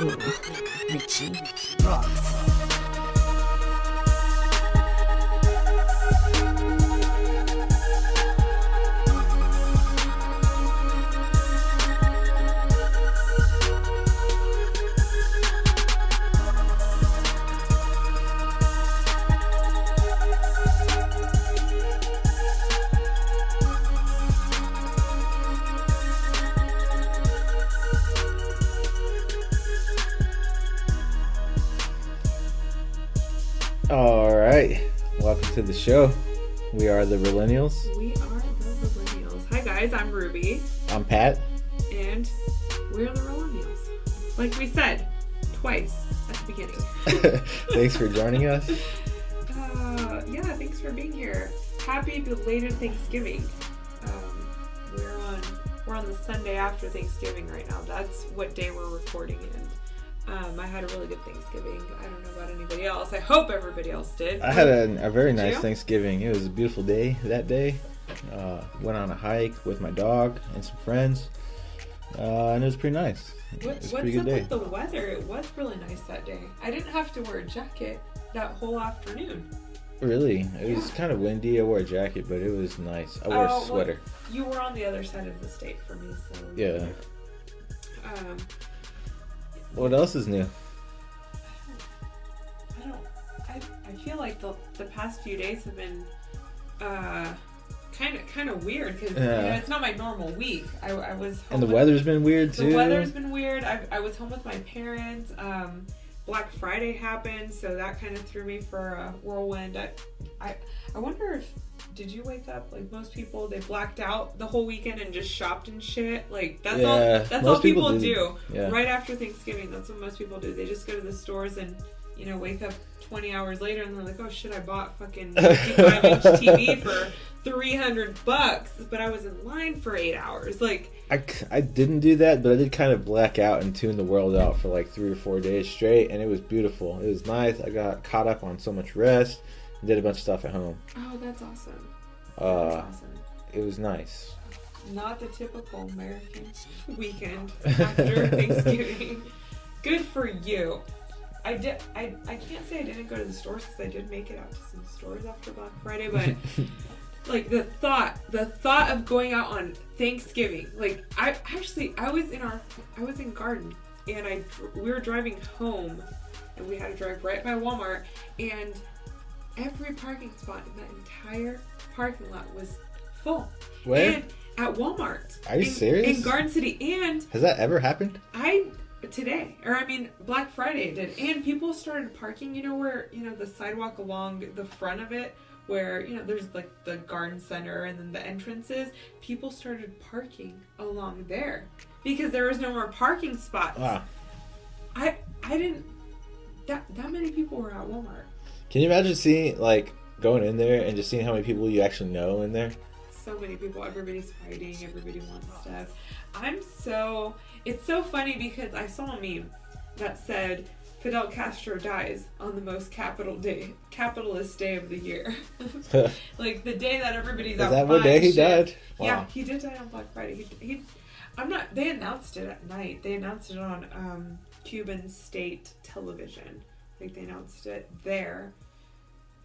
Richie rocks. All right, welcome to the show. We are the Realennials. We are the Realennials. Hi guys, I'm Ruby. I'm Pat. And we're the Realennials. Like we said, twice at the beginning. Thanks for joining us. Yeah, thanks for being here. Happy belated Thanksgiving. We're on the Sunday after Thanksgiving right now. That's what day we're recording in. I had a really good Thanksgiving. I don't know about anybody else. I hope everybody else did. I had a very nice Thanksgiving. It was a beautiful day that day. Went on a hike with my dog and some friends. And it was pretty nice. What's up with the weather? It was really nice that day. I didn't have to wear a jacket that whole afternoon. Really? It was kind of windy. I wore a jacket, but it was nice. I wore a sweater. Well, you were on the other side of the state for me, so... Yeah. What else is new? I feel like the past few days have been kind of weird because it's not my normal week. I was home and the weather's been weird too. The weather's been weird. I was home with my parents. Black Friday happened, so that kind of threw me for a whirlwind. I wonder if did you wake up like most people? They blacked out the whole weekend and just shopped and shit. Like that's all people do. Yeah. Right after Thanksgiving, that's what most people do. They just go to the stores and wake up 20 hours later and they're like, oh shit, I bought fucking 55-inch TV for $300, but I was in line for 8 hours. Like I didn't do that, but I did kind of black out and tune the world out for like 3 or 4 days straight, and it was beautiful. It was nice. I got caught up on so much rest and did a bunch of stuff at home. Oh, that's awesome. It was nice. Not the typical American weekend after Thanksgiving. Good for you. I can't say I didn't go to the stores because I did make it out to some stores after Black Friday, but like the thought of going out on Thanksgiving, like I was in Garden and we were driving home and we had to drive right by Walmart, and every parking spot in that entire parking lot was full. Where? And at Walmart. Are you serious? In Garden City. And has that ever happened? Black Friday did. And people started parking, where, the sidewalk along the front of it, where, there's like the garden center and then the entrances. People started parking along there because there was no more parking spots. Wow. I didn't, that many people were at Walmart. Can you imagine seeing, like, going in there and just seeing how many people you actually know in there? So many people. Everybody's fighting. Everybody wants stuff. It's so funny because I saw a meme that said Fidel Castro dies on the most capitalist day of the year. Like the day that everybody's out. Is that what day he died? Wow. Yeah, he did die on Black Friday. They announced it at night. They announced it on Cuban state television. I think they announced it there.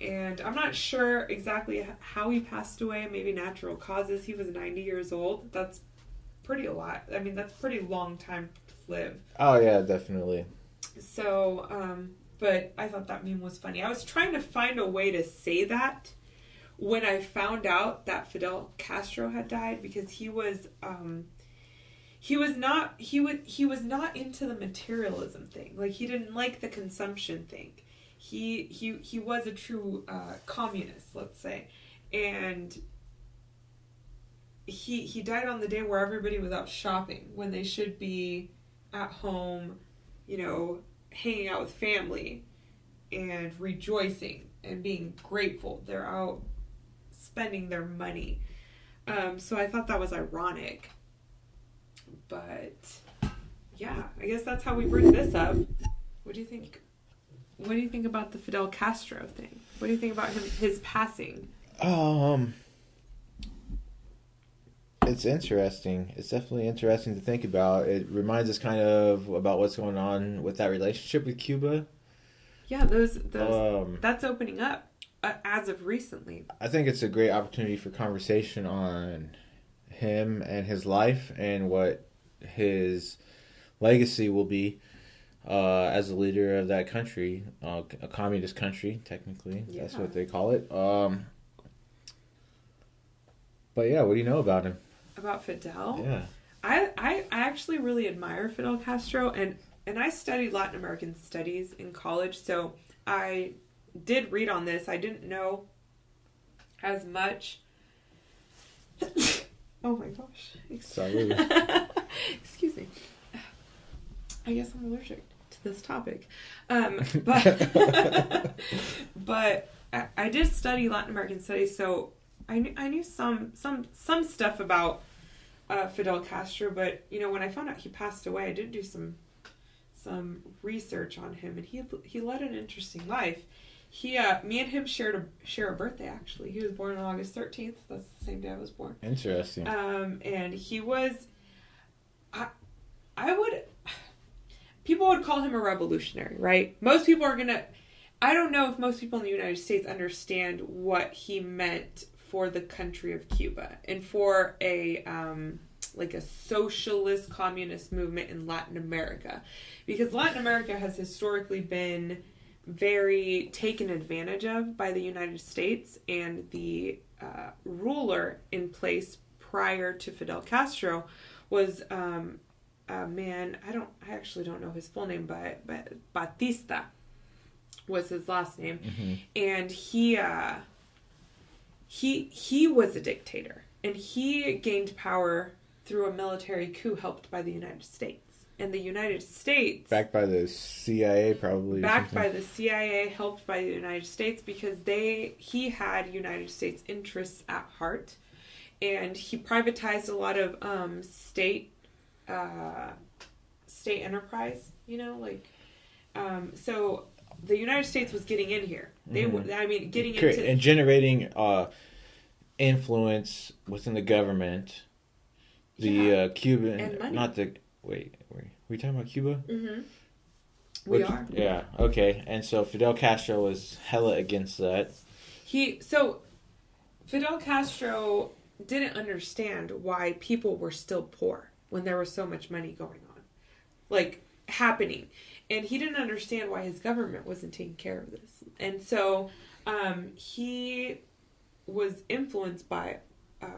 And I'm not sure exactly how he passed away. Maybe natural causes. He was 90 years old. That's pretty a lot. I mean, that's a pretty long time to live. Oh, yeah, definitely. So, but I thought that meme was funny. I was trying to find a way to say that when I found out that Fidel Castro had died, because he was not into the materialism thing. Like, he didn't like the consumption thing. He was a true communist, let's say, and he died on the day where everybody was out shopping when they should be at home, hanging out with family and rejoicing and being grateful. They're out spending their money. So I thought that was ironic. But yeah, I guess that's how we bring this up. What do you think? What do you think about the Fidel Castro thing? What do you think about his passing? It's interesting. It's definitely interesting to think about. It reminds us kind of about what's going on with that relationship with Cuba. Yeah, those that's opening up as of recently. I think it's a great opportunity for conversation on him and his life and what his legacy will be as a leader of that country, a communist country, technically. Yeah. That's what they call it. But yeah, what do you know about him? About Fidel? Yeah. I actually really admire Fidel Castro, and I studied Latin American studies in college, so I did read on this. I didn't know as much. Oh my gosh. Sorry. Excuse me. I guess I'm allergic to this topic. But I did study Latin American studies, so I knew some stuff about Fidel Castro, but when I found out he passed away, I did do some research on him, and he led an interesting life. Me and him share a birthday, actually. He was born on August 13th. That's the same day I was born. Interesting. And he was, people would call him a revolutionary, right? Most people I don't know if most people in the United States understand what he meant for the country of Cuba and for a socialist communist movement in Latin America, because Latin America has historically been very taken advantage of by the United States, and the ruler in place prior to Fidel Castro was a man, I actually don't know his full name, but Batista was his last name. Mm-hmm. And he was a dictator, and he gained power through a military coup helped by the United States. And the United States... Backed by the CIA, probably. Backed by the CIA, helped by the United States, because he had United States interests at heart. And he privatized a lot of state enterprise, so the United States was getting in here. Getting into... And generating influence within the government. The Cuban... And money. Not the... Wait, were we talking about Cuba? Mm-hmm. We are. Yeah, okay. And so Fidel Castro was hella against that. Fidel Castro didn't understand why people were still poor when there was so much money going on, happening. And he didn't understand why his government wasn't taking care of this. And so he was influenced by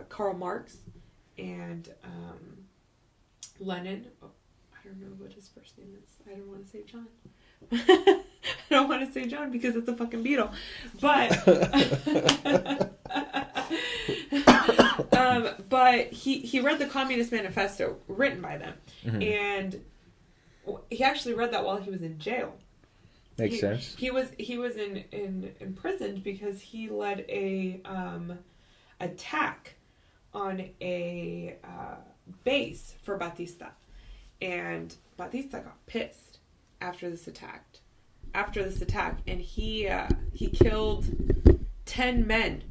Karl Marx and Lenin. Oh, I don't know what his first name is. I don't want to say John. I don't want to say John because it's a fucking Beatle. But he read the Communist Manifesto written by them. Mm-hmm. And he actually read that while he was in jail. Makes sense. He was imprisoned because he led a attack on a base for Batista, and Batista got pissed after this attack, and he killed 10 men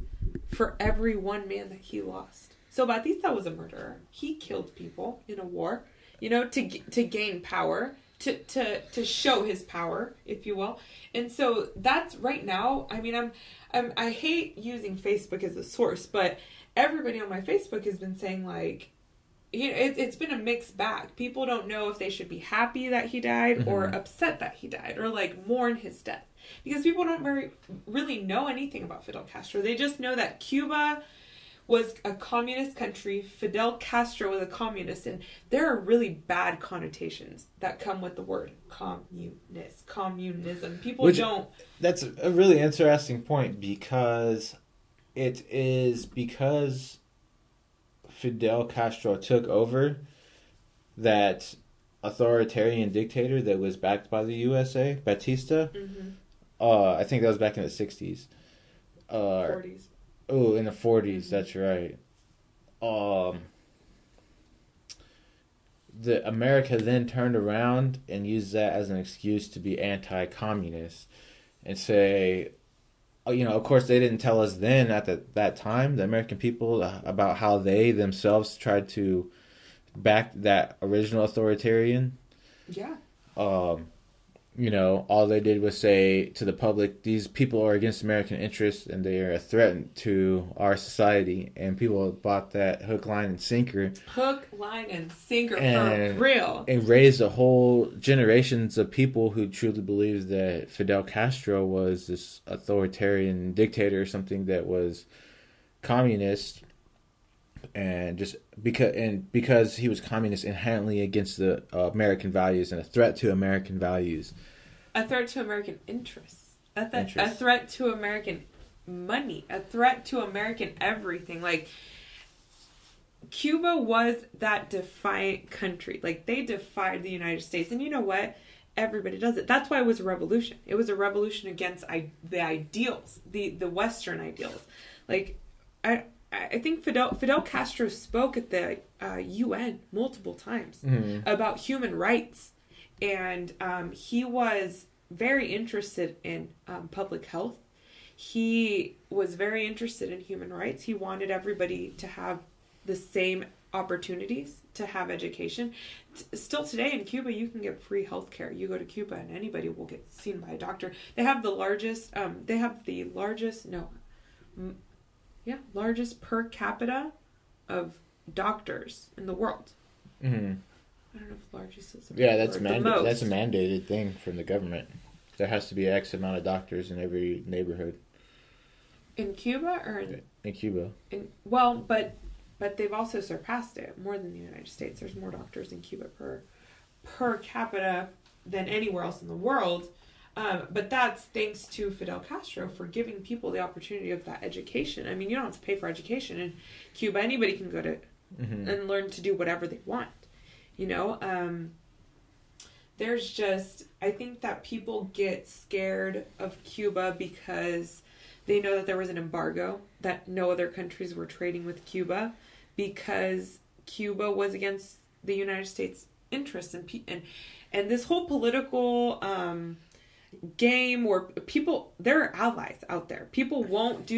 for every one man that he lost. So Batista was a murderer. He killed people in a war, to gain power, to show his power, if you will. And so that's right now. I hate using Facebook as a source, but everybody on my Facebook has been saying it's been a mixed bag. People don't know if they should be happy that he died, mm-hmm. or upset that he died, or mourn his death, because people don't really know anything about Fidel Castro. They just know that Cuba was a communist country. Fidel Castro was a communist, and there are really bad connotations that come with the word communism. That's a really interesting point, because it is because Fidel Castro took over that authoritarian dictator that was backed by the USA, Batista. Mm-hmm. I think that was back in the 60s. 40s. Oh, in the 40s, that's right. The America then turned around and used that as an excuse to be anti-communist and say, of course, they didn't tell us then at that time, the American people, about how they themselves tried to back that original authoritarian. Yeah. All they did was say to the public, these people are against American interests and they are a threat to our society. And people bought that hook, line, and sinker. Hook, line, and sinker for real. And raised a whole generations of people who truly believed that Fidel Castro was this authoritarian dictator or something that was communist. And just because he was communist, inherently against the American values and a threat to American values, a threat to American interests, a threat to American money, a threat to American everything. Like, Cuba was that defiant country. Like, they defied the United States, and you know what? Everybody does it. That's why it was a revolution. It was a revolution against the ideals, the Western ideals. Like, I think Fidel Castro spoke at the UN multiple times about human rights, and he was very interested in public health. He was very interested in human rights. He wanted everybody to have the same opportunities to have education. Still today in Cuba, you can get free health care. You go to Cuba and anybody will get seen by a doctor. They have the largest largest per capita of doctors in the world. Mm-hmm. I don't know if largest is that's that's a mandated thing from the government. There has to be X amount of doctors in every neighborhood. In Cuba or in Cuba? But they've also surpassed it more than the United States. There's more doctors in Cuba per capita than anywhere else in the world. But that's thanks to Fidel Castro for giving people the opportunity of that education. I mean, you don't have to pay for education in Cuba. Anybody can go to and learn to do whatever they want. There's just, I think that people get scared of Cuba because they know that there was an embargo, that no other countries were trading with Cuba, because Cuba was against the United States' interests and this whole political game where there are allies out there. People won't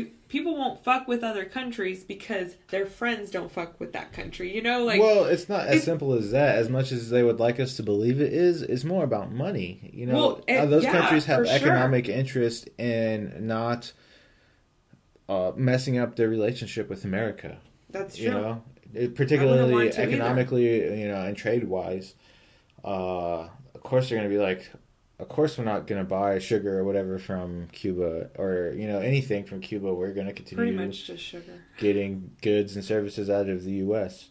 fuck with other countries because their friends don't fuck with that country. Well, it's not as simple as that. As much as they would like us to believe it is, it's more about money. Those countries have economic interest in not messing up their relationship with America. That's true. Particularly economically, and trade wise. Of course, they're going to be like, of course we're not going to buy sugar or whatever from Cuba or, anything from Cuba. We're going to continue pretty much just sugar. Getting goods and services out of the U.S.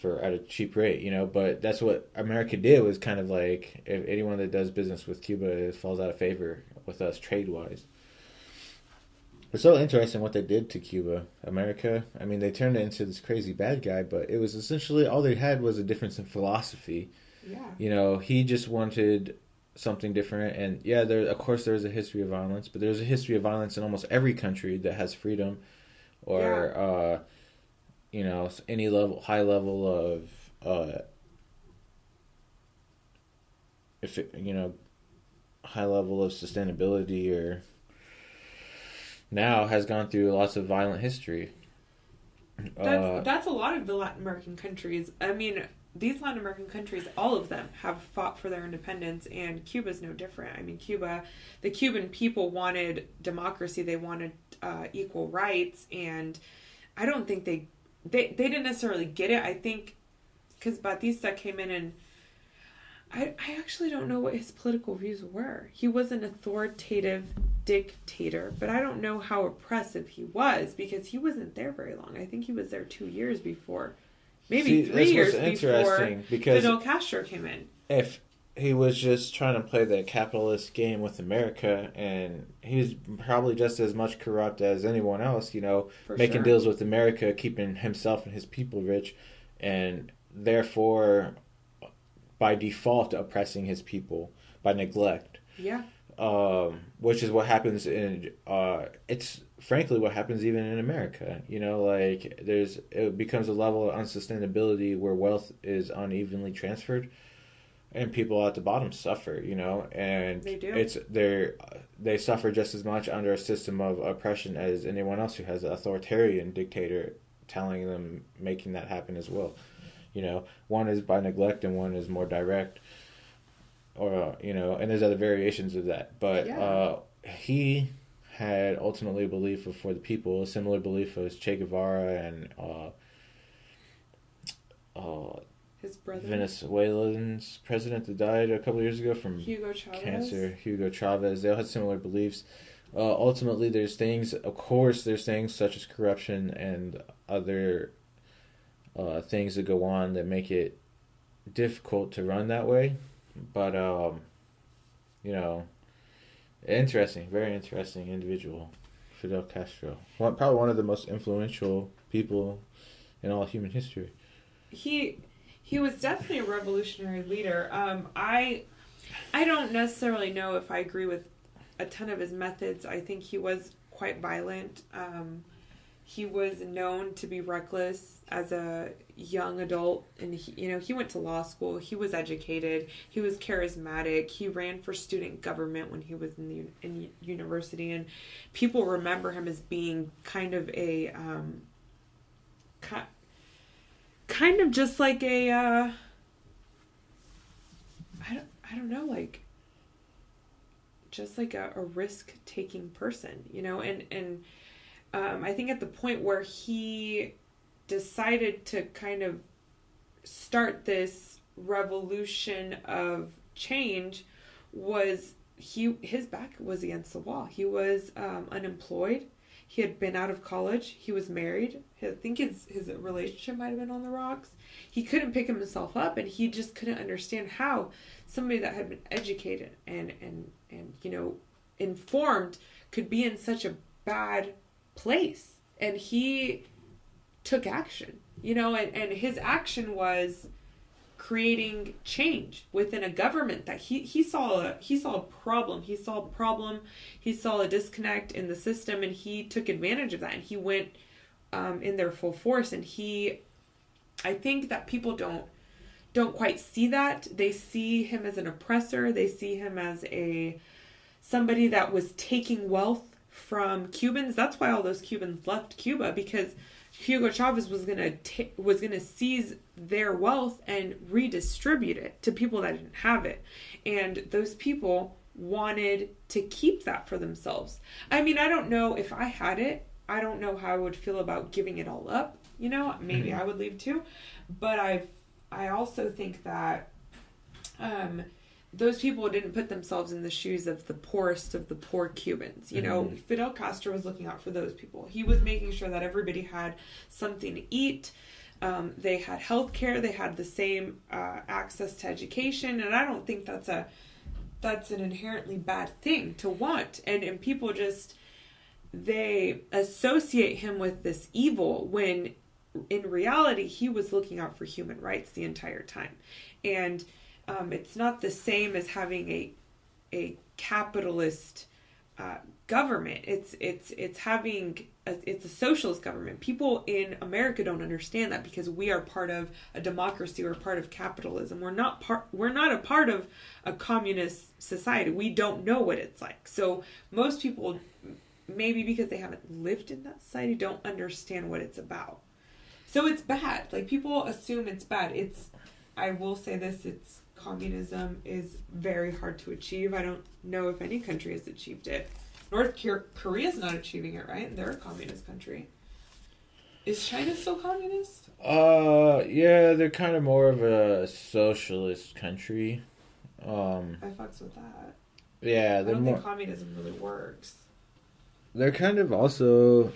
at a cheap rate, But that's what America did, was kind of like, if anyone that does business with Cuba, it falls out of favor with us trade-wise. It's so interesting what they did to Cuba. America, I mean, they turned it into this crazy bad guy, but it was essentially all they had was a difference in philosophy. Yeah. He just wanted something different, and of course there's a history of violence, but there's a history of violence in almost every country that has freedom or any high level of high level of sustainability, or now has gone through lots of violent history. That's a lot of the Latin American countries. I mean, these Latin American countries, all of them have fought for their independence, and Cuba's no different. I mean, the Cuban people wanted democracy, they wanted equal rights, and I don't think they didn't necessarily get it. I think because Batista came in, and I actually don't know what his political views were. He was an authoritative dictator, but I don't know how oppressive he was, because he wasn't there very long. I think he was there 2 years before. Maybe 3 years before Fidel Castro came in. If he was just trying to play the capitalist game with America, and he was probably just as much corrupt as anyone else, making deals with America, keeping himself and his people rich, and therefore, by default, oppressing his people by neglect. Yeah. Which is what happens it's frankly what happens even in America. It becomes a level of unsustainability where wealth is unevenly transferred. And people at the bottom suffer, and They do. they suffer just as much under a system of oppression as anyone else who has an authoritarian dictator telling them, making that happen as well. One is by neglect and one is more direct, or and there's other variations of that. But he had ultimately a belief for the people, a similar belief as Che Guevara and his brother, Venezuelan's president that died a couple of years ago from cancer, Hugo Chavez. They all had similar beliefs. Ultimately, there's things such as corruption and other things that go on that make it difficult to run that way. But, very interesting individual, Fidel Castro. Probably one of the most influential people in all human history. He was definitely a revolutionary leader. I don't necessarily know if I agree with a ton of his methods. I think he was quite violent. He was known to be reckless as a young adult, and he went to law school. He was educated. He was charismatic. He ran for student government when he was in university, and people remember him as being kind of a kind of just like a I don't know, like just like a risk-taking person, and I think at the point where he decided to kind of start this revolution of change was his back was against the wall. He was unemployed. He had been out of college. He was married. I think his relationship might have been on the rocks. He couldn't pick himself up, and he just couldn't understand how somebody that had been educated and informed could be in such a bad place. And he took action, and his action was creating change within a government that he saw a problem. He saw a disconnect in the system, and he took advantage of that, and he went in their full force. And I think that people don't quite see that. They see him as an oppressor. They see him as somebody that was taking wealth from Cubans. That's why all those Cubans left Cuba, because Hugo Chavez was gonna seize their wealth and redistribute it to people that didn't have it, and those people wanted to keep that for themselves. I mean, I don't know if I had it. I don't know how I would feel about giving it all up. Maybe I would leave too, but I also think that those people didn't put themselves in the shoes of the poorest of the poor Cubans. Fidel Castro was looking out for those people. He was making sure that everybody had something to eat. They had health care. They had the same access to education. And I don't think that's an inherently bad thing to want. And people they associate him with this evil when in reality he was looking out for human rights the entire time. And it's not the same as having a capitalist government. It's having it's a socialist government. People in America don't understand that because we are part of a democracy. We're part of capitalism. We're not a part of a communist society. We don't know what it's like. So most people, maybe because they haven't lived in that society, don't understand what it's about. So it's bad. Like, people assume it's bad. I will say this, communism is very hard to achieve. I don't know if any country has achieved it. North Korea's not achieving it, right? They're a communist country. Is China still communist? Yeah, they're kind of more of a socialist country. I fucks with that. Yeah, I don't think communism really works. They're kind of also,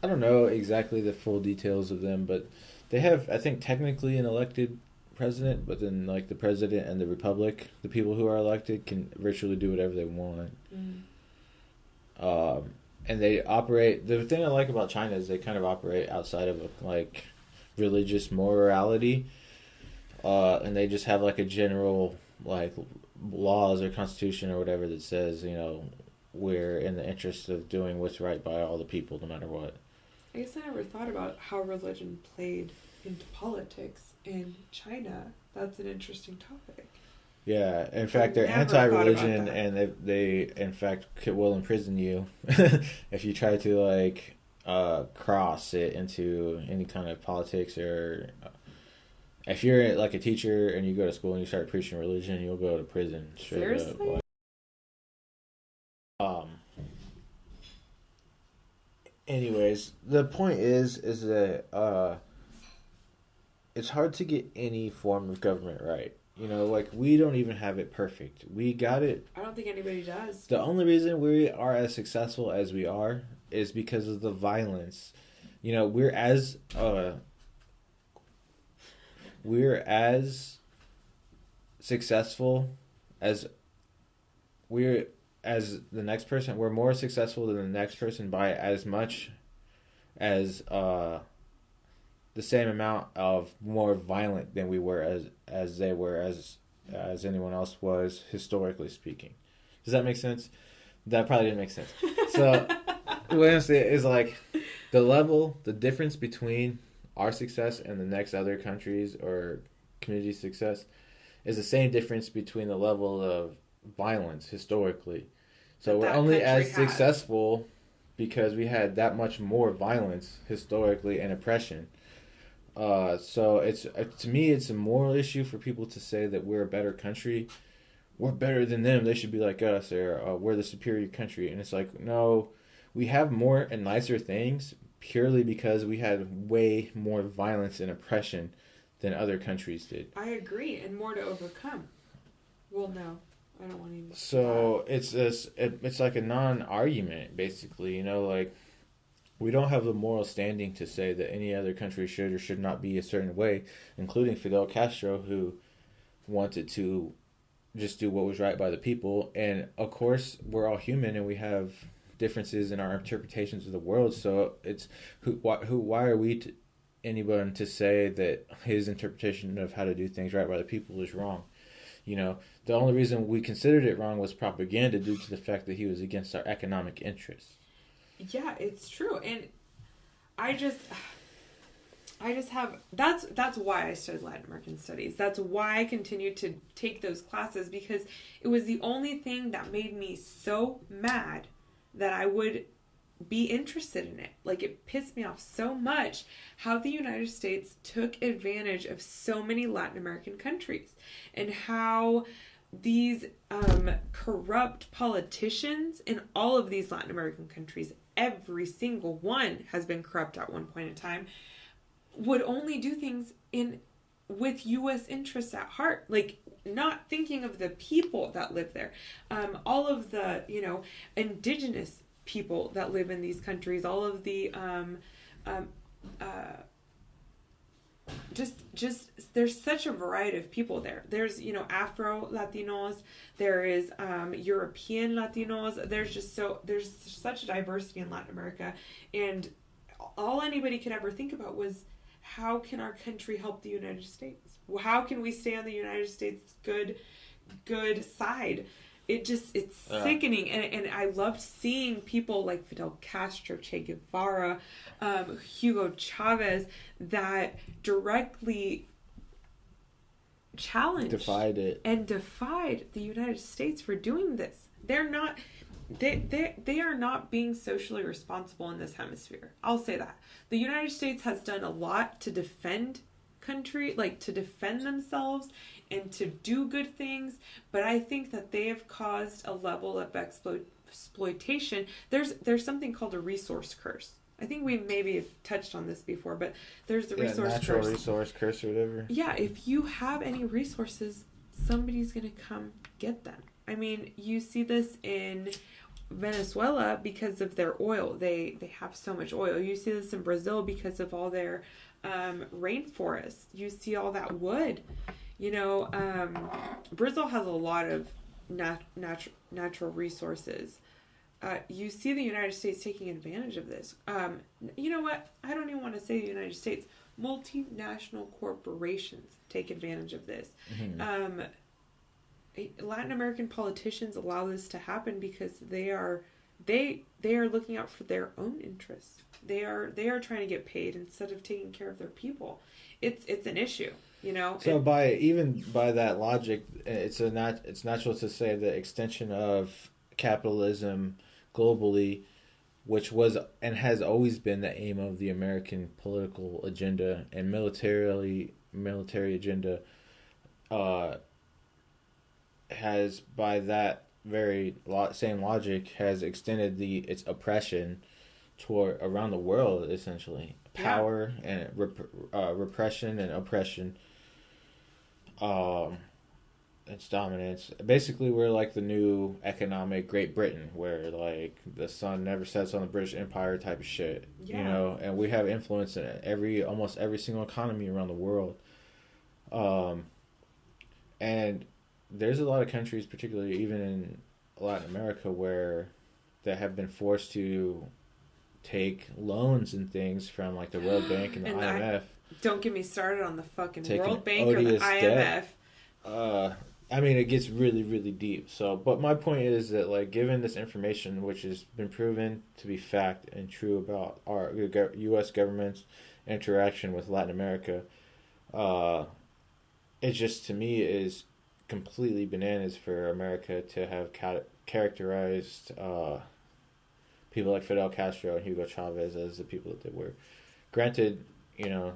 I don't know exactly the full details of them, but they have, I think, technically an elected president, but then like the president and the republic, the people who are elected can virtually do whatever they want. And they operate, the thing I like about China is they kind of operate outside of like religious morality, and they just have like a general like laws or constitution or whatever that says, we're in the interest of doing what's right by all the people no matter what. I guess I never thought about how religion played into politics in China. That's an interesting topic. Yeah, in fact, they're Never thought about anti-religion, that. and they in fact will imprison you if you try to like cross it into any kind of politics, or if you're like a teacher and you go to school and you start preaching religion, you'll go to prison straight Seriously? up. Anyways, the point is that it's hard to get any form of government right. You know, like, we don't even have it perfect. We got it. I don't think anybody does. The only reason we are as successful as we are is because of the violence. You know, we're as successful as the next person. We're more successful than the next person by as much as the same amount of more violent than we were as they were as anyone else was, historically speaking. Does that make sense? That probably didn't make sense. So what I'm saying is, like, the difference between our success and the next other countries or community success is the same difference between the level of violence historically. So we're only as successful because we had that much more violence historically and oppression. So it's to me, it's a moral issue for people to say that we're a better country. We're better than them. They should be like us, or we're the superior country. And it's like, no, we have more and nicer things purely because we had way more violence and oppression than other countries did. I agree, and more to overcome. Well, no, I don't want to. So it's like a non-argument, basically. You know, like, we don't have the moral standing to say that any other country should or should not be a certain way, including Fidel Castro, who wanted to just do what was right by the people. And of course, we're all human and we have differences in our interpretations of the world. So it's why are we anyone to say that his interpretation of how to do things right by the people is wrong? You know, the only reason we considered it wrong was propaganda due to the fact that he was against our economic interests. Yeah, it's true. And I just have, that's why I studied Latin American studies. That's why I continued to take those classes, because it was the only thing that made me so mad that I would be interested in it. Like, it pissed me off so much how the United States took advantage of so many Latin American countries, and how these corrupt politicians in all of these Latin American countries, every single one has been corrupt at one point in time, would only do things with U.S. interests at heart, like not thinking of the people that live there, all of the indigenous people that live in these countries, all of the just there's such a variety of people there. There's Afro Latinos, there is European Latinos. There's such a diversity in Latin America, and all anybody could ever think about was, how can our country help the United States? How can we stay on the United States good side? It's sickening, and I loved seeing people like Fidel Castro, Che Guevara, Hugo Chavez that directly challenged, defied the United States for doing this. They are not being socially responsible in this hemisphere. I'll say that. The United States has done a lot to defend themselves and to do good things, but I think that they have caused a level of exploitation. There's something called a resource curse. I think we maybe have touched on this before, but there's the resource natural curse. Resource curse or whatever. Yeah, if you have any resources, somebody's going to come get them. I mean, you see this in Venezuela because of their oil. They have so much oil. You see this in Brazil because of all their rainforests. You see all that wood. Brazil has a lot of natural resources. You see the United States taking advantage of this. You know what? I don't even want to say the United States. Multinational corporations take advantage of this. Mm-hmm. Latin American politicians allow this to happen because they are looking out for their own interests. They are trying to get paid instead of taking care of their people. It's an issue. you know. So by that logic, it's natural to say the extension of capitalism globally, which was and has always been the aim of the American political agenda and military agenda, has, by that very same logic, has extended its oppression toward around the world, essentially. Power and repression and oppression. Its dominance. Basically, we're like the new economic Great Britain, where like the sun never sets on the British Empire type of shit. Yeah. You know, and we have influence in almost every single economy around the world. And there's a lot of countries, particularly even in Latin America, where they have been forced to take loans and things from like the World Bank and the IMF. Don't get me started on the fucking World Bank or the IMF. I mean, it gets really, really deep. So, but my point is that, like, given this information, which has been proven to be fact and true about our U.S. government's interaction with Latin America, it just, to me, is completely bananas for America to have characterized people like Fidel Castro and Hugo Chavez as the people that they were. Granted, you know,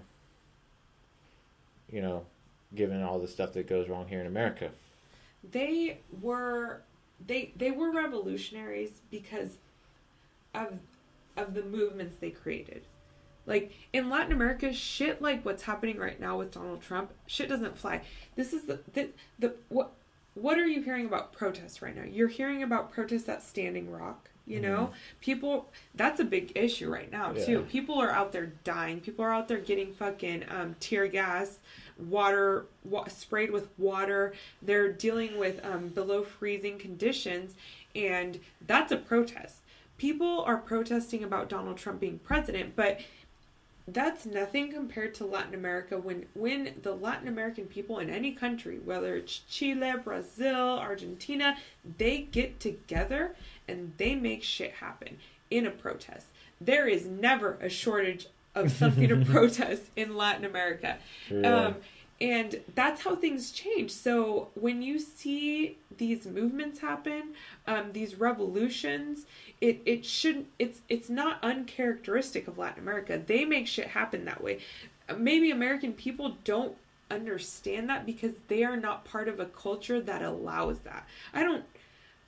given all the stuff that goes wrong here in America. They were revolutionaries because of the movements they created. Like in Latin America, shit like what's happening right now with Donald Trump, shit doesn't fly. This is the what are you hearing about protests right now? You're hearing about protests at Standing Rock. You know, people, that's a big issue right now, too. People are out there dying. People are out there getting fucking tear gas, sprayed with water. They're dealing with below freezing conditions, and that's a protest. People are protesting about Donald Trump being president, but that's nothing compared to Latin America. When the Latin American people in any country, whether it's Chile, Brazil, Argentina, they get together and they make shit happen in a protest. There is never a shortage of something to protest in Latin America. And that's how things change. So when you see these movements happen, these revolutions, it's not uncharacteristic of Latin America. They make shit happen that way. Maybe American people don't understand that because they are not part of a culture that allows that.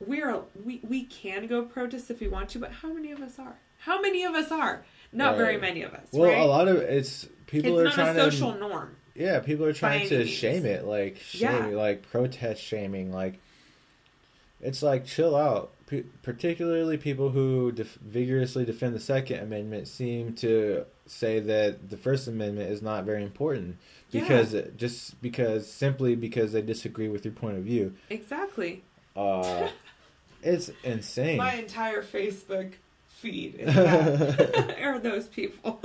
We can go protest if we want to, but how many of us are? How many of us are? Not very many of us. Well, right? A lot of it's people are trying to. It's not a social norm. Yeah, people are trying to shame it, like like protest shaming, like it's like chill out. Particularly people who vigorously defend the Second Amendment seem to say that the First Amendment is not very important because simply because they disagree with your point of view. Exactly. It's insane. My entire Facebook feed is that. Are those people.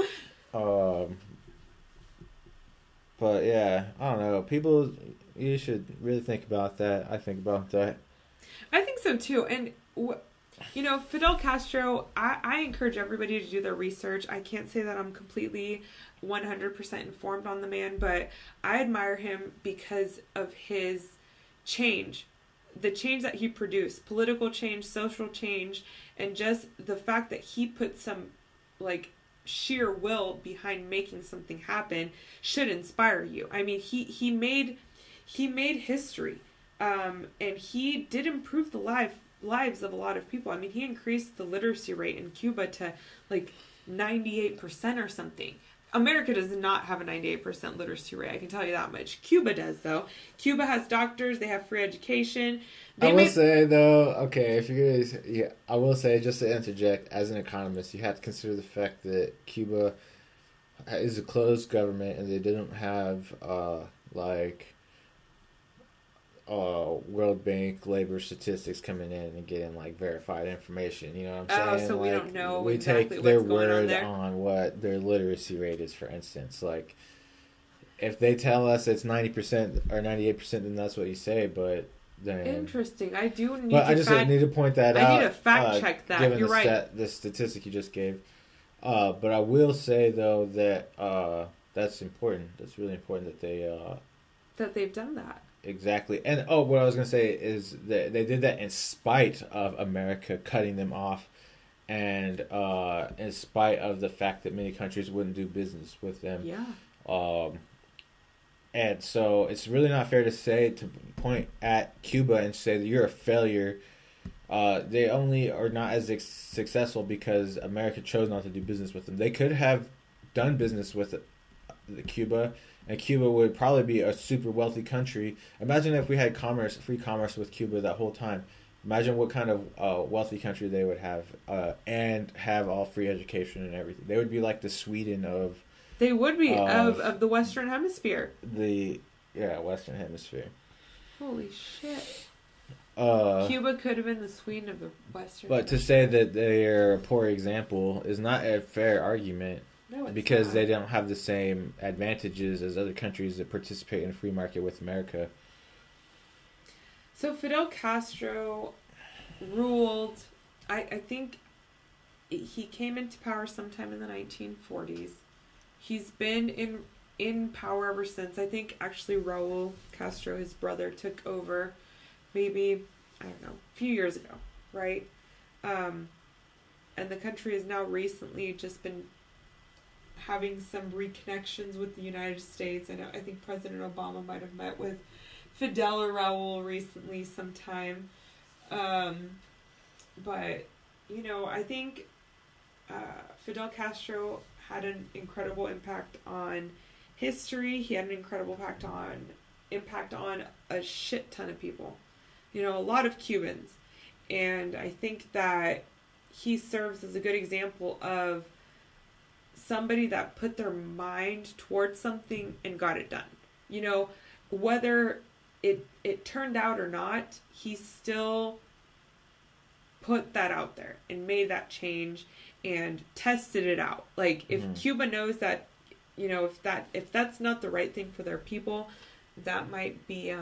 But yeah, I don't know. People, you should really think about that. I think about that. I think so too. And, Fidel Castro, I encourage everybody to do their research. I can't say that I'm completely 100% informed on the man, but I admire him because of his change. The change that he produced, political change, social change, and just the fact that he put some, sheer will behind making something happen should inspire you. I mean, he made history, and he did improve the lives of a lot of people. I mean, he increased the literacy rate in Cuba to 98% or something. America does not have a 98% literacy rate. I can tell you that much. Cuba does, though. Cuba has doctors. They have free education. I will say, though, okay, if you're gonna, I will say, just to interject, as an economist, you have to consider the fact that Cuba is a closed government and they didn't have, World Bank labor statistics coming in and getting verified information. You know what I'm saying? So we don't know. We exactly take their what's going word on what their literacy rate is. For instance, if they tell us it's 90% or 98%, then that's what you say. But then interesting. I do need. But I just need to point that out. I need to fact check that. Given You're right. The statistic you just gave. But I will say though that that's important. That's really important that they that they've done that. exactly. And oh, what I was gonna say is that they did that in spite of America cutting them off, and in spite of the fact that many countries wouldn't do business with them. Yeah. And so it's really not fair to point at Cuba and say that you're a failure. They only are not as successful because America chose not to do business with them. They could have done business with Cuba, and Cuba would probably be a super wealthy country. Imagine if we had free commerce with Cuba that whole time. Imagine what kind of wealthy country they would have, and have all free education and everything. They would be like the Sweden of... They would be of the Western Hemisphere. Western Hemisphere. Holy shit. Cuba could have been the Sweden of the Western But Hemisphere. to say that they're a poor example is not a fair argument. No, it's because not. they don't have the same advantages as other countries that participate in a free market with America. So Fidel Castro ruled, I think he came into power sometime in the 1940s. He's been in power ever since. I think actually Raul Castro, his brother, took over maybe, I don't know, a few years ago, right? And the country has now recently just been having some reconnections with the United States. I think President Obama might have met with Fidel or Raul recently sometime. But, I think Fidel Castro had an incredible impact on history. He had an incredible impact on a shit ton of people. A lot of Cubans. And I think that he serves as a good example of somebody that put their mind towards something and got it done. Whether it turned out or not, he still put that out there and made that change and tested it out. Like, if Cuba knows that, if that's not the right thing for their people, that might be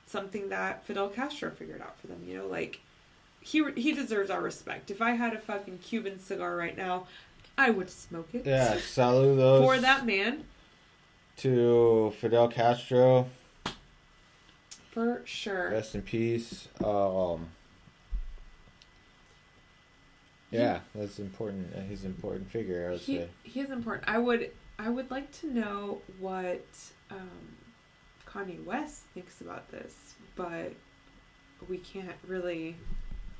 something that Fidel Castro figured out for them. Like, he deserves our respect. If I had a fucking Cuban cigar right now, I would smoke it. Yeah, salute those. For that man. To Fidel Castro. For sure. Rest in peace. Yeah, that's important. He's an important figure, I would say. He is important. I would like to know what Kanye West thinks about this, but we can't really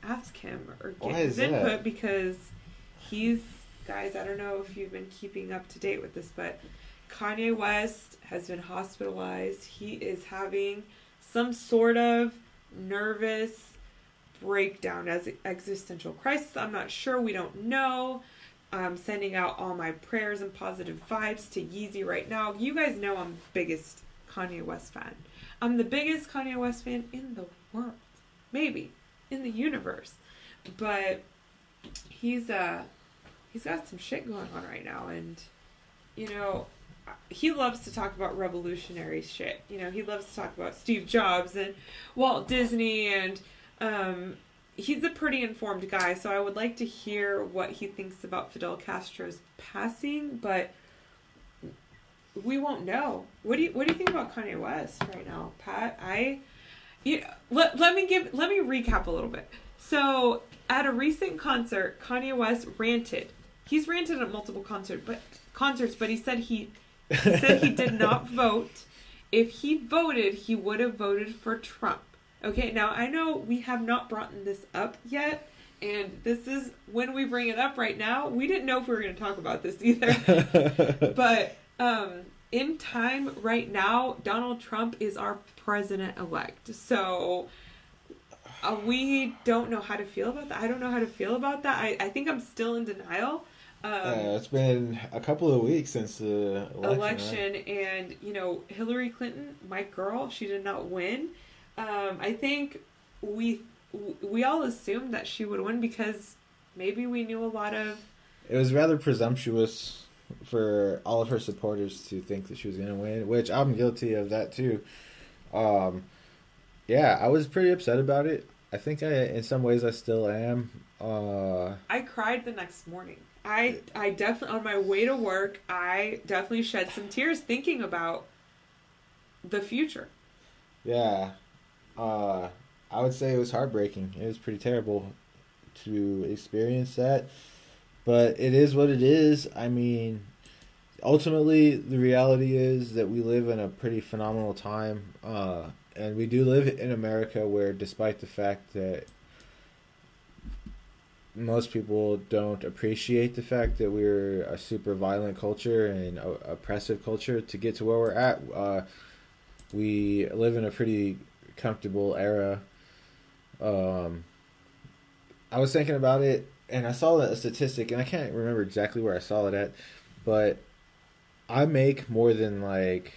ask him or get his input because guys, I don't know if you've been keeping up to date with this, but Kanye West has been hospitalized. He is having some sort of nervous breakdown as existential crisis. I'm not sure. We don't know. I'm sending out all my prayers and positive vibes to Yeezy right now. You guys know I'm the biggest Kanye West fan. I'm the biggest Kanye West fan in the world. Maybe. In the universe. But he's got some shit going on right now, and he loves to talk about revolutionary shit. He loves to talk about Steve Jobs and Walt Disney, and he's a pretty informed guy, so I would like to hear what he thinks about Fidel Castro's passing, but we won't know. What do you think about Kanye West right now, Pat? Let me recap a little bit. So at a recent concert, Kanye West ranted. He's ranted at multiple concerts, but he said he did not vote. If he voted, he would have voted for Trump. Okay, now I know we have not brought this up yet, and this is when we bring it up right now. We didn't know if we were going to talk about this either. But in time right now, Donald Trump is our president-elect. So we don't know how to feel about that. I don't know how to feel about that. I think I'm still in denial. It's been a couple of weeks since the election. Right? And, Hillary Clinton, my girl, she did not win. I think we all assumed that she would win because maybe we knew a lot of... It was rather presumptuous for all of her supporters to think that she was going to win, which I'm guilty of that too. Yeah, I was pretty upset about it. I think in some ways I still am. I cried the next morning. I definitely, on my way to work, I definitely shed some tears thinking about the future. Yeah. I would say it was heartbreaking. It was pretty terrible to experience that. But it is what it is. I mean, ultimately, the reality is that we live in a pretty phenomenal time. And we do live in America where, despite the fact that most people don't appreciate the fact that we're a super violent culture and oppressive culture, to get to where we're at, we live in a pretty comfortable era. I was thinking about it, and I saw a statistic, and I can't remember exactly where I saw it at, but I make more than like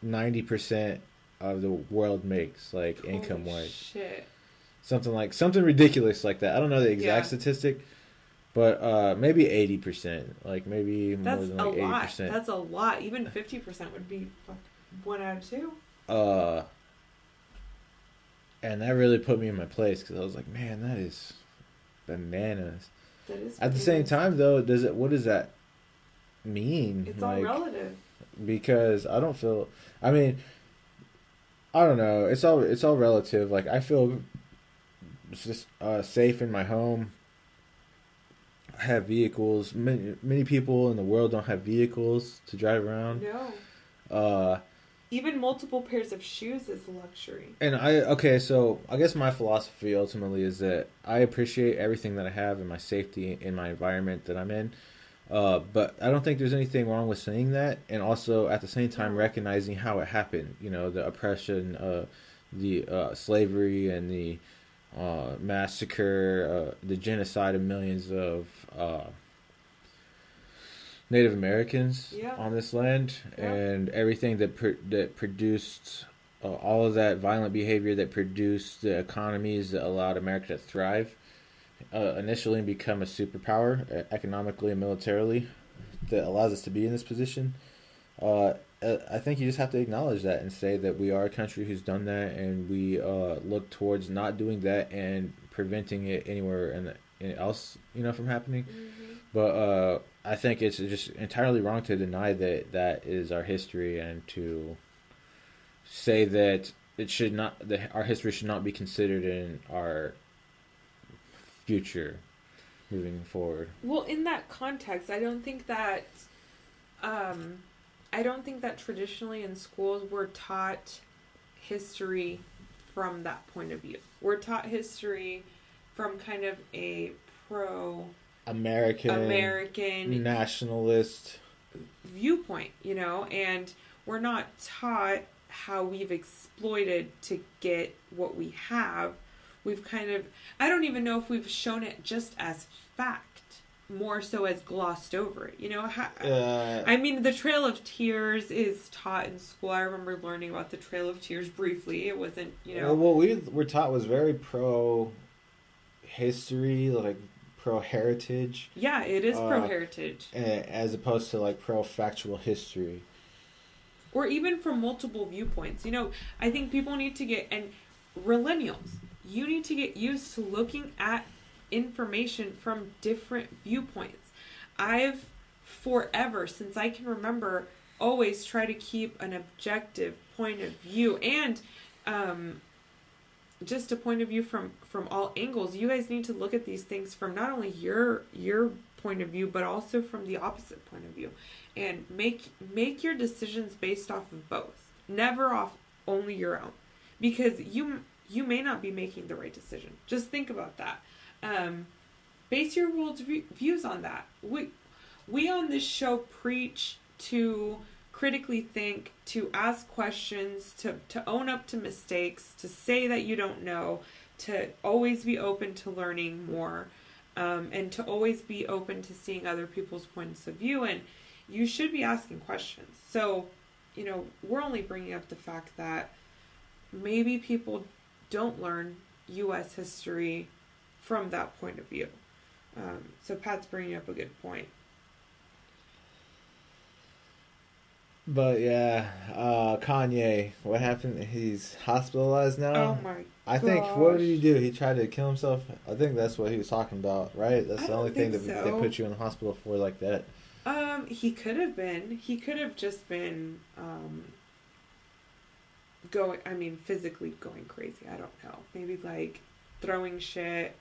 90% of the world makes, like, income wise. Shit. Something ridiculous like that. I don't know the exact statistic, but maybe 80%. Like maybe that's more than like 80%. Lot. That's a lot. Even 50% would be 1 out of 2. And that really put me in my place because I was like, man, that is bananas. That is. At the same time, though, what does that mean? It's all relative. Because I don't feel. I mean, I don't know. It's all relative. Like, I feel just safe in my home. I have vehicles. Many people in the world don't have vehicles to drive around. No. Even multiple pairs of shoes is a luxury. And so I guess my philosophy ultimately is that I appreciate everything that I have and my safety in my environment that I'm in. But I don't think there's anything wrong with saying that, and also at the same time recognizing how it happened. You know, the oppression, the slavery, and the massacre, the genocide of millions of Native Americans on this land, and everything that produced all of that violent behavior that produced the economies that allowed America to thrive initially and become a superpower economically and militarily that allows us to be in this position. I think you just have to acknowledge that and say that we are a country who's done that, and we look towards not doing that and preventing it anywhere else, from happening. Mm-hmm. But I think it's just entirely wrong to deny that is our history, and to say that our history should not be considered in our future moving forward. Well, in that context, I don't think that traditionally in schools we're taught history from that point of view. We're taught history from kind of a American nationalist viewpoint, and we're not taught how we've exploited to get what we have. We've I don't even know if we've shown it just as fact, more so as glossed over it. I mean, the Trail of Tears is taught in school. I remember learning about the Trail of Tears briefly. It wasn't, Well, what we were taught was very pro-history, like pro-heritage. Yeah, it is pro-heritage. As opposed to, like, pro-factual history. Or even from multiple viewpoints. I think people need to and Realennials, you need to get used to looking at information from different viewpoints. I've forever, since I can remember, always try to keep an objective point of view, and just a point of view from all angles. You guys need to look at these things from not only your point of view, but also from the opposite point of view, and make your decisions based off of both, never off only your own, because you may not be making the right decision. Just think about that. Base your world's views on that. We on this show preach to critically think, to ask questions, to own up to mistakes, to say that you don't know, to always be open to learning more, and to always be open to seeing other people's points of view. And you should be asking questions. So, we're only bringing up the fact that maybe people don't learn U.S. history from that point of view. So Pat's bringing up a good point. But yeah, Kanye, what happened? He's hospitalized now. Oh my! I think what did he do? He tried to kill himself. I think that's what he was talking about, right? That's the only thing that they put you in the hospital for like that. He could have been. He could have just been physically going crazy. I don't know. Maybe like throwing shit.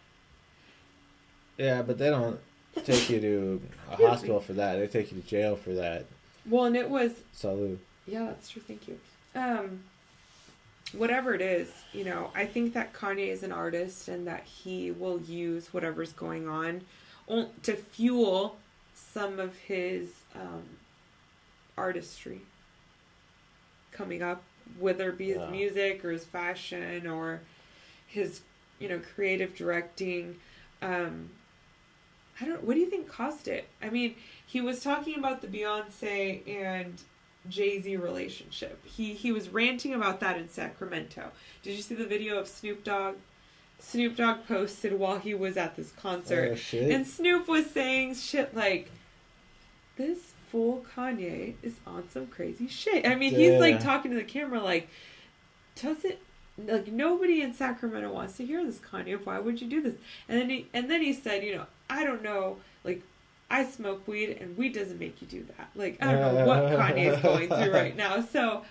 Yeah, but they don't take you to a hospital for that. They take you to jail for that. Well, and it was... Salud. Yeah, that's true. Thank you. Whatever it is, I think that Kanye is an artist and that he will use whatever's going on to fuel some of his artistry coming up, whether it be his music or his fashion or his, creative directing. What do you think caused it? I mean, he was talking about the Beyonce and Jay-Z relationship. He was ranting about that in Sacramento. Did you see the video of Snoop Dogg? Snoop Dogg posted while he was at this concert. Oh, shit. And Snoop was saying shit like, this fool Kanye is on some crazy shit. I mean, he's like talking to the camera like, nobody in Sacramento wants to hear this, Kanye. Why would you do this? And then he said, I don't know, like, I smoke weed and weed doesn't make you do that. Like, I don't know what Kanye is going through right now. So,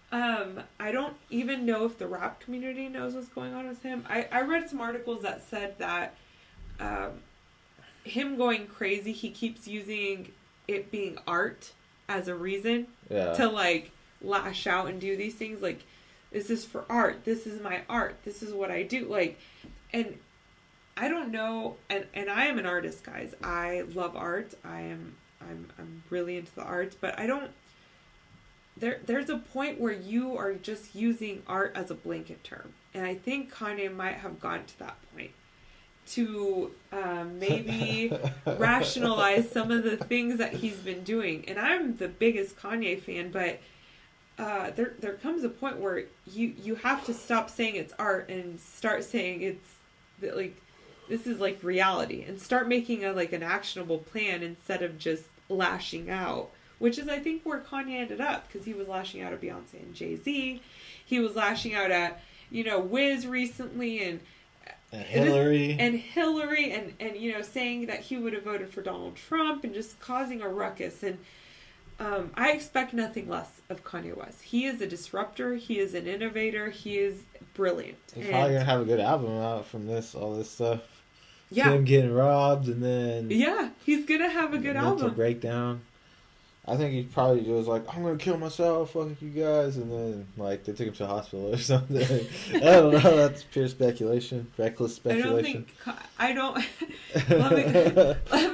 I don't even know if the rap community knows what's going on with him. I read some articles that said that him going crazy, he keeps using it being art as a reason to, like, lash out and do these things. Like, this is for art. This is my art. This is what I do. Like, and I don't know, and I am an artist, guys. I love art. I'm really into the arts, but I don't. There's a point where you are just using art as a blanket term, and I think Kanye might have gone to that point to maybe rationalize some of the things that he's been doing. And I'm the biggest Kanye fan, but there comes a point where you have to stop saying it's art and start saying it's like. This is like reality, and start making an actionable plan instead of just lashing out, which is I think where Kanye ended up, because he was lashing out at Beyonce and Jay-Z. He was lashing out at, Wiz recently and Hillary and saying that he would have voted for Donald Trump and just causing a ruckus. And I expect nothing less of Kanye West. He is a disruptor. He is an innovator. He is brilliant. He's probably gonna have a good album out from all this stuff. Yeah. Him getting robbed and then... Yeah, he's going to have a good album. Mental breakdown. I think he probably was like, I'm going to kill myself, fuck you guys. And then, like, they took him to the hospital or something. I don't know. That's pure speculation. Reckless speculation. Let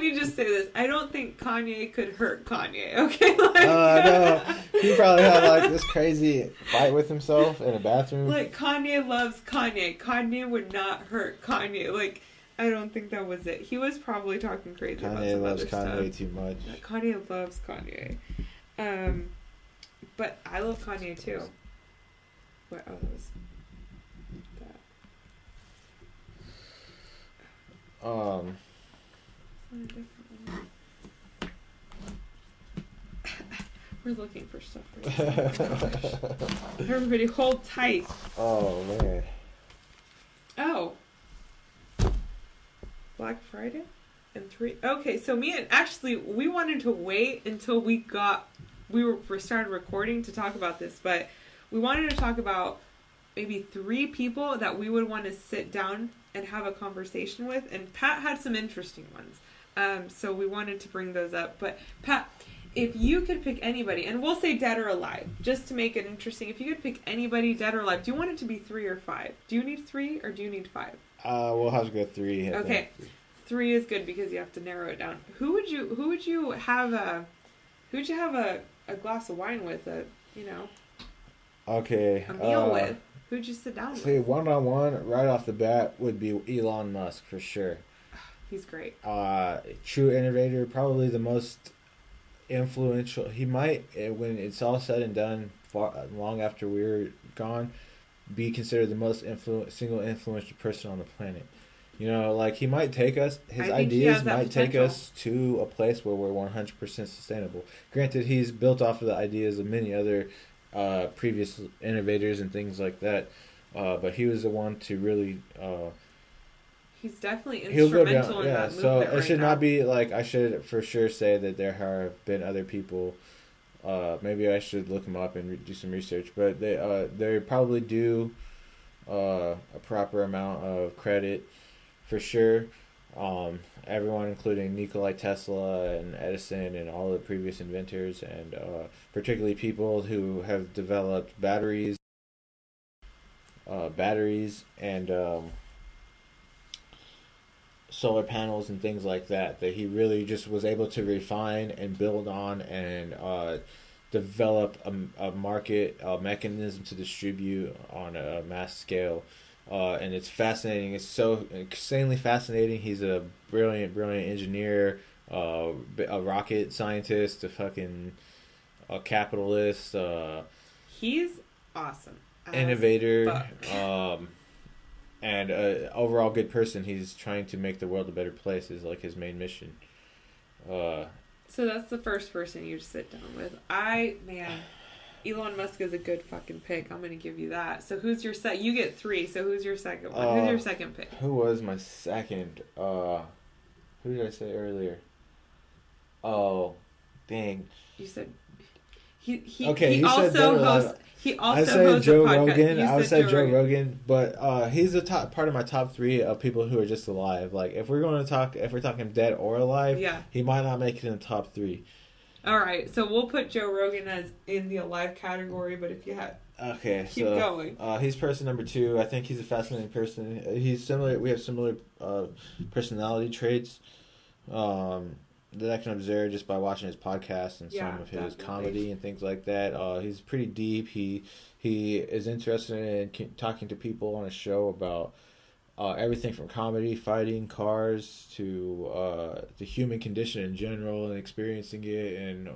me just say this. I don't think Kanye could hurt Kanye, okay? No. He probably had, like, this crazy fight with himself in a bathroom. Like, Kanye loves Kanye. Kanye would not hurt Kanye. Like... I don't think that was it. He was probably talking crazy about some other stuff. Kanye loves Kanye too much. Kanye loves Kanye. But I love Kanye too. What? Oh, that was that. We're looking for stuff right now. Everybody hold tight. Oh, man. Oh. Black Friday and 3. Okay, so we wanted to wait until we started recording to talk about this, but we wanted to talk about maybe 3 people that we would want to sit down and have a conversation with, and Pat had some interesting ones. So we wanted to bring those up. But Pat, if you could pick anybody, and we'll say dead or alive, just to make it interesting, if you could pick anybody dead or alive, do you want it to be 3 or 5? Do you need 3 or do you need 5? We'll have to go 3. Okay, 3 is good because you have to narrow it down. Who would you have a glass of wine with? Okay. A meal with? Who'd you sit down with? See, one-on-one, right off the bat, would be Elon Musk for sure. He's great. True innovator, probably the most influential. He might, when it's all said and done, long after we're gone, be considered the most single influential person on the planet. You know, like he might take us, his ideas might take us to a place where we're 100% sustainable. Granted, he's built off of the ideas of many other previous innovators and things like that, but he was the one to really. He's definitely instrumental in that movement. So it should not be like, I should for sure say that there have been other people. Maybe I should look them up and do some research, but they probably do a proper amount of credit. For sure, everyone, including Nikola Tesla and Edison and all the previous inventors, and particularly people who have developed batteries and solar panels and things like that he really just was able to refine and build on and develop a market mechanism to distribute on a mass scale. And it's fascinating. It's so insanely fascinating. He's a brilliant engineer, a rocket scientist, a capitalist. He's awesome. Innovator, and overall good person. He's trying to make the world a better place is like his main mission. So that's the first person you sit down with. Elon Musk is a good fucking pick. I'm going to give you that. So who's your You get 3. So who's your second one? Who's your second pick? Who was my second? Who did I say earlier? Oh, dang. You said I said Joe Rogan. I would say Joe Rogan, but he's part of my top 3 of people who are just alive. Like if we're talking dead or alive, he might not make it in the top 3. All right, so we'll put Joe Rogan as in the alive category, but if you had keep going. He's person number 2. I think he's a fascinating person. He's similar. We have similar personality traits that I can observe just by watching his podcast and some of his comedy and things like that. He's pretty deep. He is interested in talking to people on a show about everything from comedy, fighting, cars, to the human condition in general, and experiencing it, and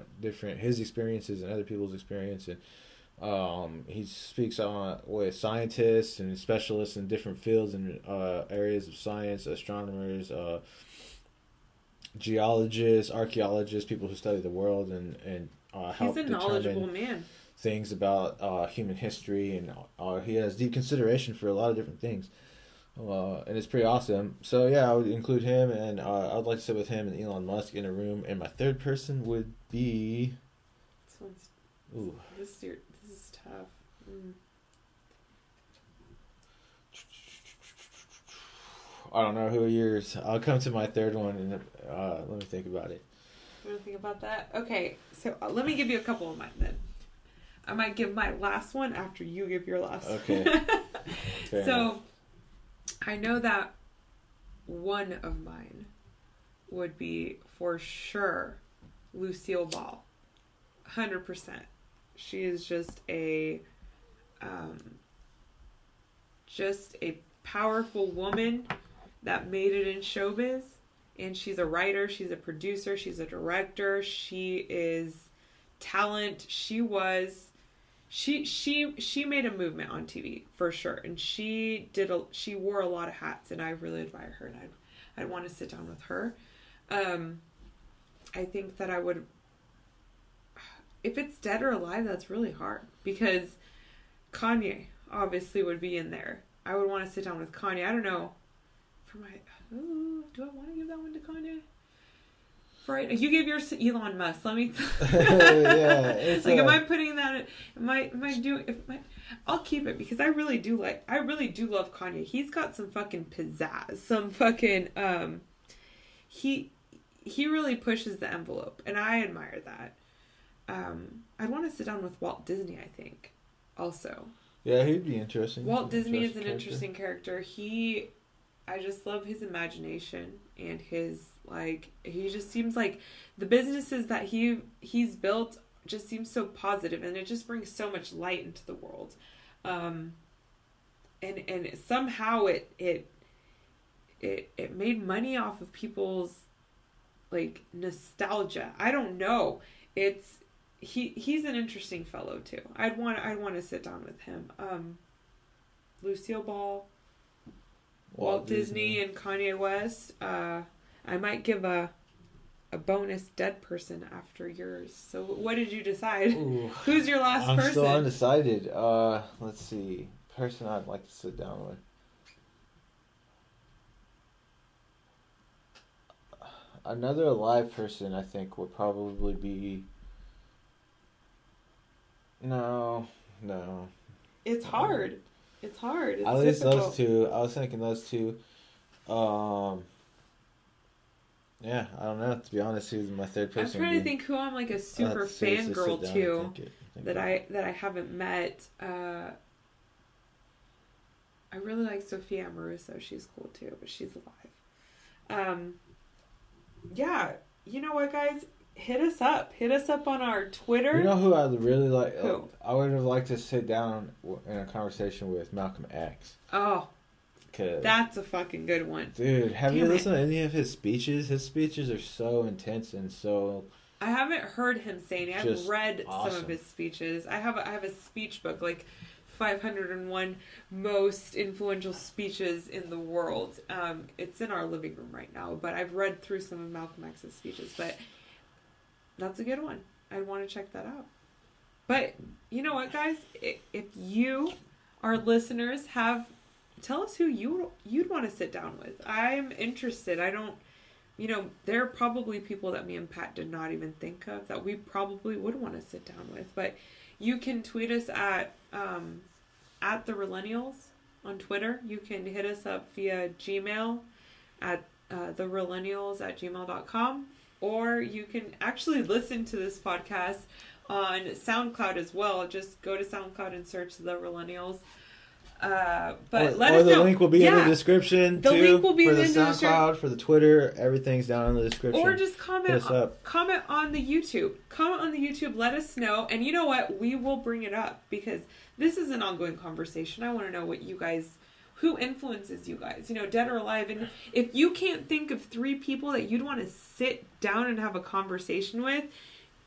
his experiences and other people's experience. And he speaks with scientists and specialists in different fields and areas of science, astronomers, geologists, archaeologists, people who study the world and help He's a knowledgeable man. Things about human history, and he has deep consideration for a lot of different things. And it's pretty awesome. So yeah, I would include him, and I would like to sit with him and Elon Musk in a room. And my third person would be. This is tough. I don't know who yours. I'll come to my third one and let me think about it. You want to think about that? Okay, so let me give you a couple of mine then. I might give my last one after you give your last. Okay. So. I know that one of mine would be for sure Lucille Ball. 100%. She is just a powerful woman that made it in showbiz. And she's a writer, she's a producer, she's a director, she is talent. She made a movement on TV for sure, and she wore a lot of hats, and I really admire her, and I'd want to sit down with her. I think that I would, if it's dead or alive, that's really hard because Kanye obviously would be in there. I would want to sit down with Kanye. I don't know. Do I want to give that one to Kanye? Right, you gave yours to Elon Musk. Let me. Am I putting that? I'll keep it because I really do love Kanye. He's got some fucking pizzazz, some fucking he really pushes the envelope, and I admire that. I'd want to sit down with Walt Disney. I think also. Yeah, he'd be interesting. Walt Disney is an interesting character. I just love his imagination and his, he just seems like the businesses that he's built just seem so positive, and it just brings so much light into the world. And somehow it made money off of people's nostalgia. I don't know. He's an interesting fellow too. I'd want to sit down with him. Lucille Ball. Walt Disney and Kanye West. I might give a bonus dead person after yours. So what did you decide? Ooh, Who's your last person? I'm still undecided. Let's see. Person I'd like to sit down with. Another alive person I think would probably be... No. It's hard. It's hard. It's at least difficult. those two. I was thinking those two. Yeah, I don't know. To be honest, who's my third person? I'm trying to think who I'm like a super fangirl to that I haven't met. I really like Sophia Amoruso. She's cool too, but she's alive. Yeah, you know what, guys? Hit us up. Hit us up on our Twitter. You know who I'd really like? Who? I would have liked to sit down in a conversation with Malcolm X. Oh, that's a fucking good one. Dude, have you listened to any of his speeches? His speeches are so intense and so... I haven't heard him say any. I've read awesome. some of his speeches. I have a speech book, like 501 most influential speeches in the world. It's in our living room right now, but I've read through some of Malcolm X's speeches, but that's a good one. I'd want to check that out. But you know what, guys? If you, our listeners, tell us who you'd want to sit down with. I'm interested. There are probably people that me and Pat did not even think of that we probably would want to sit down with. But you can tweet us at the Realennials on Twitter. You can hit us up via Gmail at thereallennials@gmail.com. Or you can actually listen to this podcast on SoundCloud as well. Just go to SoundCloud and search The Realennials. But let us know. The link will be in the description. The link will be in the SoundCloud, for the Twitter. Everything's down in the description. Or just comment on the YouTube. Comment on the YouTube. Let us know. And you know what? We will bring it up because this is an ongoing conversation. I want to know what you guys... Who influences you guys? Dead or alive. And if you can't think of 3 people that you'd want to sit down and have a conversation with,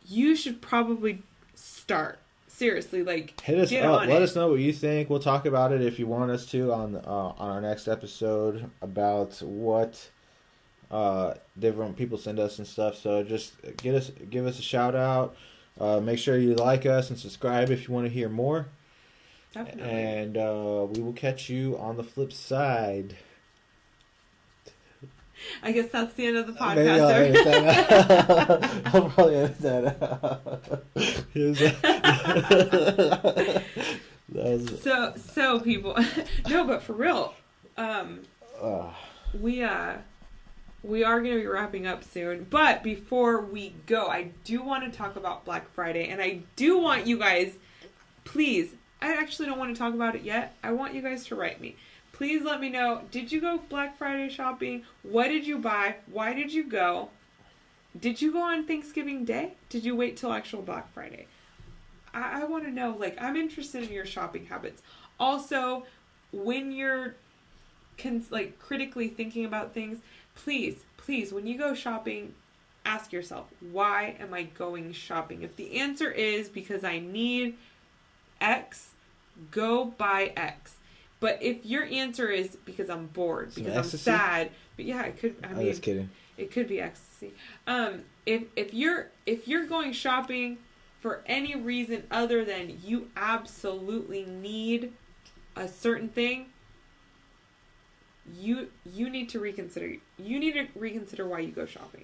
you should probably start. Seriously, hit us up. Let us know what you think. We'll talk about it if you want us to on our next episode about what different people send us and stuff. So just give us a shout out. Make sure you like us and subscribe if you want to hear more. Definitely. And we will catch you on the flip side. I guess that's the end of the podcast. Maybe I'll edit that out. I'll probably edit that out. So people, no, but for real, we are going to be wrapping up soon. But before we go, I do want to talk about Black Friday, and I do want you guys, please. I actually don't want to talk about it yet. I want you guys to write me. Please let me know, did you go Black Friday shopping? What did you buy? Why did you go? Did you go on Thanksgiving Day? Did you wait till actual Black Friday? I want to know, I'm interested in your shopping habits. Also, when you're critically thinking about things, please, when you go shopping, ask yourself, why am I going shopping? If the answer is because I need X, go buy X. But if your answer is because I'm bored, because I'm sad, but yeah, it could. I was kidding. It could be ecstasy. If you're going shopping for any reason other than you absolutely need a certain thing, you need to reconsider. You need to reconsider why you go shopping.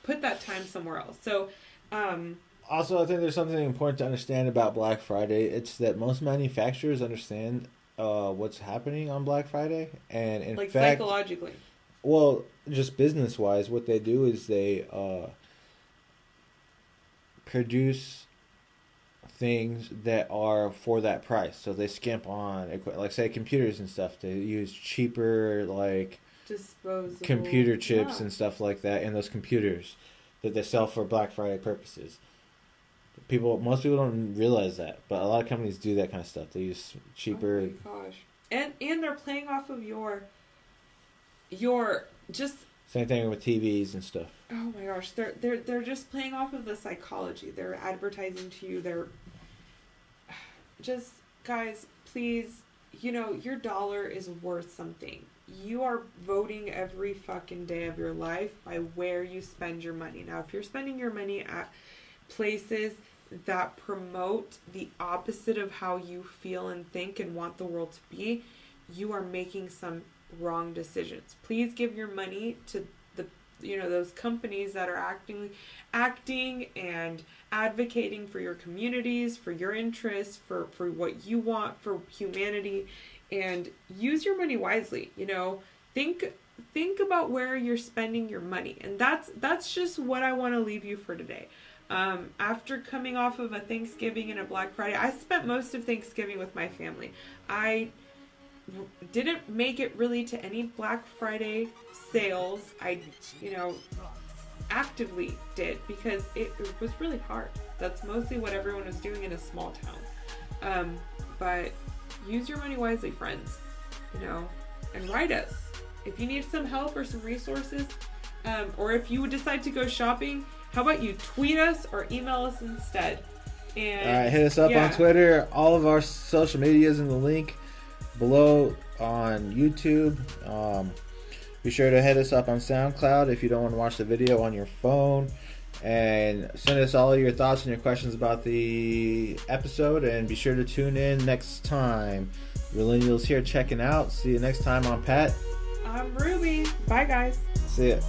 Put that time somewhere else. So. Also, I think there's something important to understand about Black Friday. It's that most manufacturers understand what's happening on Black Friday, and in fact, psychologically. Well, just business-wise, what they do is they produce things that are for that price. So they skimp on, say, computers and stuff. They use cheaper, disposable computer chips and stuff like that in those computers that they sell for Black Friday purposes. Most people don't realize that, but a lot of companies do that kind of stuff. They use cheaper. Oh my gosh! And they're playing off of your just. Same thing with TVs and stuff. Oh my gosh! They're just playing off of the psychology. They're advertising to you. They're just, guys, please. Your dollar is worth something. you are voting every fucking day of your life by where you spend your money. Now, if you're spending your money at places that promote the opposite of how you feel and think and want the world to be, you are making some wrong decisions. Please give your money to the, those companies that are acting and advocating for your communities, for your interests, for what you want, for humanity, and use your money wisely. Think about where you're spending your money. And that's just what I want to leave you for today. After coming off of a Thanksgiving and a Black Friday, I spent most of Thanksgiving with my family. I didn't make it really to any Black Friday sales. I, actively did because it was really hard. That's mostly what everyone was doing in a small town. But use your money wisely, friends, and write us. If you need some help or some resources, or if you decide to go shopping, how about you tweet us or email us instead? And all right, hit us up on Twitter. All of our social media is in the link below on YouTube. Be sure to hit us up on Soundcloud if you don't want to watch the video on your phone. And send us all of your thoughts and your questions about the episode. And be sure to tune in next time. Realennials here checking out. See you next time. I'm Pat. I'm Ruby. Bye, guys. See ya.